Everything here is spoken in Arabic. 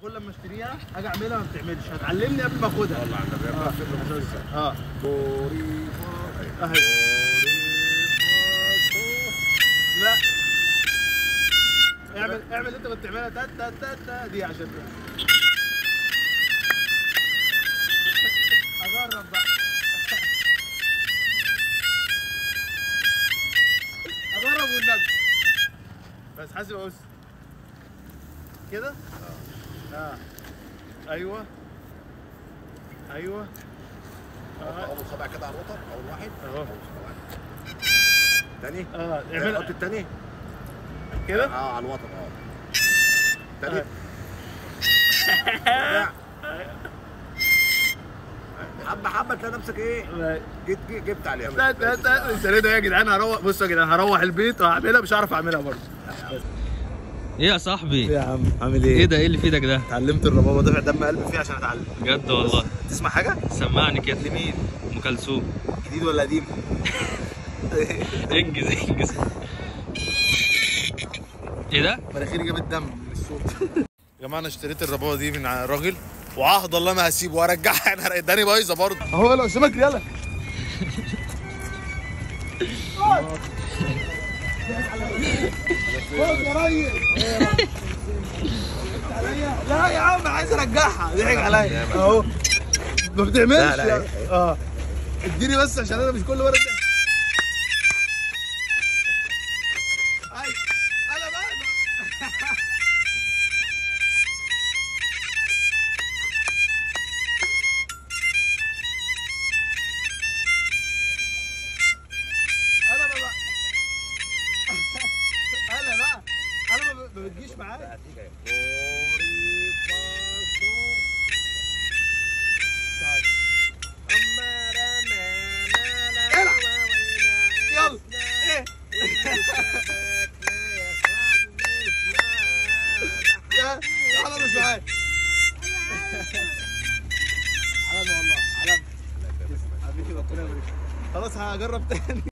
كل لما اشتريها اجي اعملها ما بتعملش، هتعلمني قبل ما اخدها. والله عندك اهي. لا اعمل انت كنت بتعملها تا تا تا تا دي عشان اجرب بقى. اجرب والنبي بس حاسب ابص كده. ايوه ايوه اول صبع كده على الوتر، اول واحد اهو. تاني اعمل حط التاني كده على الوتر. تاني حبه حبه تلاقي نفسك ايه جبت عليها. لا السنه يا جدعان هروح. بصوا يا جدعان هروح البيت وهعملها، مش هعرف اعملها برضه. ايه يا صاحبي؟ ايه يا عم عامل ايه؟ ايه ده؟ ايه اللي في ايدك ده؟ اتعلمت الربابه، دافع دم قلبي فيه عشان اتعلم. بجد والله؟ تسمع حاجه؟ سمعني كده. لمين؟ ام كلثوم. جديد ولا قديم؟ انجز انجز. ايه ده؟ مناخيري جابت دم من الصوت. يا جماعه انا اشتريت الربابه دي من الراجل وعهد الله ما هسيبه وارجعها. انا اداني بايظه برضه اهو. لو قدامك يلا. لا يا عم عايز ارجعها. ضحك عليا اهو. ما بتعملش. اديني بس عشان انا مش كل مره انا بقى انا ما بتجيش معايا. يلا ايه يا حلال مش معايا. حلال والله حلال. حبيبي ربنا يبارك. خلاص هجرب تاني.